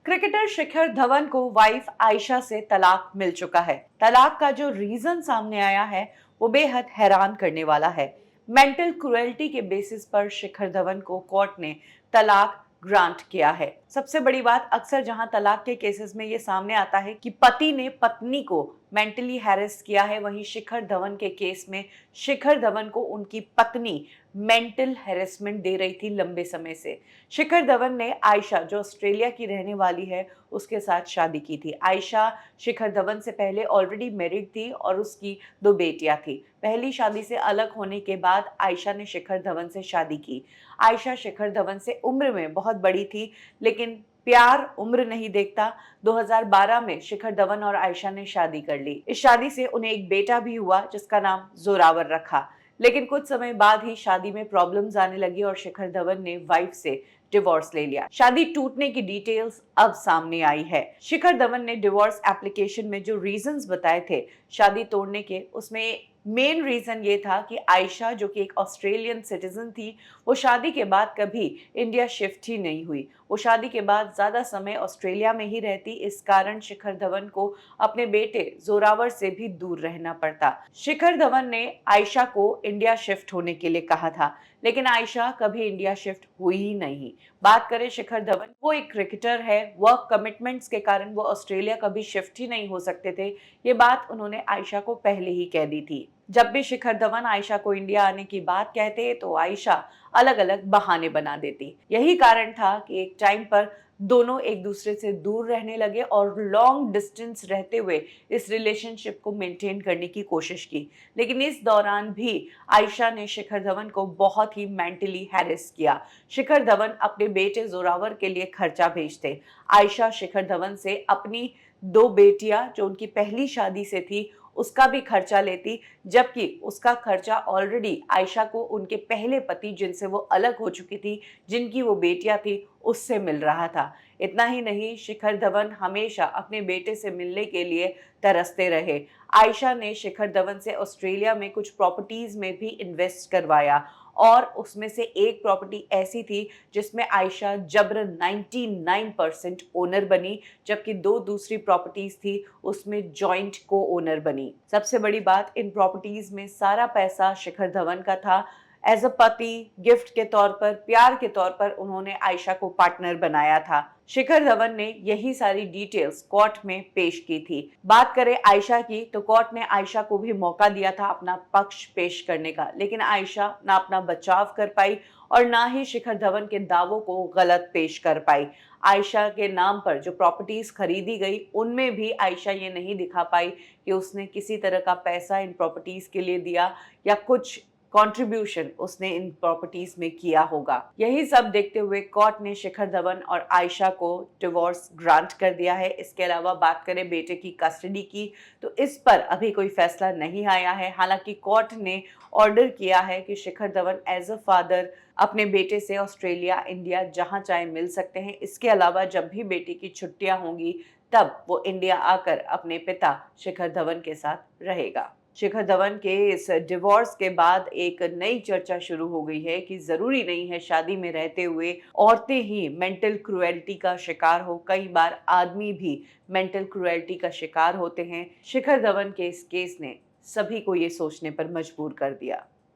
Cricketer Shikhar Dhawan को wife Ayesha से तलाक मिल चुका है। तलाक का जो रीजन सामने आया है वो बेहद हैरान करने वाला है। मेंटल क्रुएल्टी के बेसिस पर शिखर धवन को कोर्ट ने तलाक ग्रांट किया है। सबसे बड़ी बात, अक्सर जहां तलाक के केसेस में ये सामने आता है कि पति ने पत्नी को मेंटली हैरेस किया है, वहीं शिखर धवन के केस में शिखर धवन को उनकी पत्नी मेंटल हैरेसमेंट दे रही थी लंबे समय से। शिखर धवन ने आयशा, जो ऑस्ट्रेलिया की रहने वाली है, उसके साथ शादी की थी। आयशा शिखर धवन से पहले ऑलरेडी मैरिड थी और उसकी 2 बेटियां थी। पहली शादी से अलग होने के बाद आयशा ने शिखर धवन से शादी की। आयशा शिखर धवन से उम्र में बहुत बड़ी थी, लेकिन प्यार उम्र नहीं देखता। 2012 में शिखर धवन और आयशा ने शादी कर ली। इस शादी से उन्हें एक बेटा भी हुआ जिसका नाम जोरावर रखा। लेकिन कुछ समय बाद ही शादी में प्रॉब्लम्स आने लगी और शिखर धवन ने वाइफ से डिवोर्स ले लिया। शादी टूटने की डिटेल्स अब सामने आई है। शिखर धवन ने डिवोर्स एप्लीकेशन में जो रीजंस बताए थे शादी तोड़ने के, उसमें मेन रीजन ये था कि आयशा, जो कि एक ऑस्ट्रेलियन सिटीजन थी, वो शादी के बाद कभी इंडिया शिफ्ट ही नहीं हुई। वो शादी के बाद ज्यादा समय ऑस्ट्रेलिया में ही रहती। इस कारण शिखर धवन को अपने बेटे जोरावर से भी दूर रहना पड़ता। शिखर धवन ने आयशा को इंडिया शिफ्ट होने के लिए कहा था, लेकिन आयशा कभी इंडिया शिफ्ट हुई ही नहीं। बात करें शिखर धवन, वो एक क्रिकेटर है। वर्क कमिटमेंट्स के कारण वो ऑस्ट्रेलिया कभी शिफ्ट ही नहीं हो सकते थे। ये बात उन्होंने आयशा को पहले ही कह दी थी। जब भी शिखर धवन आयशा को इंडिया आने की बात कहते तो आयशा अलग अलग बहाने बना देती। यही कारण था कि एक टाइम पर दोनों एक दूसरे से दूर रहने लगे और लॉन्ग डिस्टेंस रहते हुए इस रिलेशनशिप को मेंटेन करने की कोशिश की। लेकिन इस दौरान भी आयशा ने शिखर धवन को बहुत ही मेंटली हैरेस किया। शिखर धवन अपने बेटे जोरावर के लिए खर्चा भेजते। आयशा शिखर धवन से अपनी 2 बेटियां, जो उनकी पहली शादी से थी, उसका भी खर्चा लेती, जबकि उसका खर्चा ऑलरेडी आयशा को उनके पहले पति, जिनसे वो अलग हो चुकी थी, जिनकी वो बेटियां थी, उससे मिल रहा था। इतना ही नहीं, शिखर धवन हमेशा अपने बेटे से मिलने के लिए तरसते रहे। आयशा ने शिखर धवन से ऑस्ट्रेलिया में कुछ प्रॉपर्टीज में भी इन्वेस्ट करवाया और उसमें से एक प्रॉपर्टी ऐसी थी जिसमें आयशा जबरन 99% ओनर बनी, जबकि 2 दूसरी प्रॉपर्टीज थी उसमें जॉइंट को ओनर बनी। सबसे बड़ी बात, इन प्रॉपर्टीज में सारा पैसा शिखर धवन का था। एज अ पति, गिफ्ट के तौर पर, प्यार के तौर पर उन्होंने आयशा को पार्टनर बनाया था। शिखर धवन ने यही सारी डिटेल्स कोर्ट में पेश की थी। बात करें आयशा की, तो कोर्ट ने आयशा को भी मौका दिया था अपना पक्ष पेश करने का, लेकिन आयशा ना अपना बचाव कर पाई और ना ही शिखर धवन के दावों को गलत पेश कर पाई। आयशा के नाम पर जो प्रॉपर्टीज खरीदी गई, उनमें भी आयशा ये नहीं दिखा पाई कि उसने किसी तरह का पैसा इन प्रॉपर्टीज के लिए दिया या कुछ कंट्रीब्यूशन उसने इन प्रॉपर्टीज में किया होगा। यही सब देखते हुए कोर्ट ने शिखर धवन और आयशा को डिवोर्स ग्रांट कर दिया है। इसके अलावा बात करें बेटे की कस्टडी की, तो इस पर अभी कोई फैसला नहीं आया है। हालांकि कोर्ट ने ऑर्डर किया है कि Shikhar Dhawan as a father अपने बेटे से ऑस्ट्रेलिया, इंडिया जहां चाहे मिल सकते हैं। इसके अलावा जब भी बेटे की छुट्टियां होंगी तब वो इंडिया आकर अपने पिता शिखर धवन के साथ रहेगा। शिखर धवन के इस डिवोर्स के बाद एक नई चर्चा शुरू हो गई है कि जरूरी नहीं है शादी में रहते हुए औरतें ही मेंटल क्रुएल्टी का शिकार हो, कई बार आदमी भी मेंटल क्रुएल्टी का शिकार होते हैं। शिखर धवन के इस केस ने सभी को ये सोचने पर मजबूर कर दिया।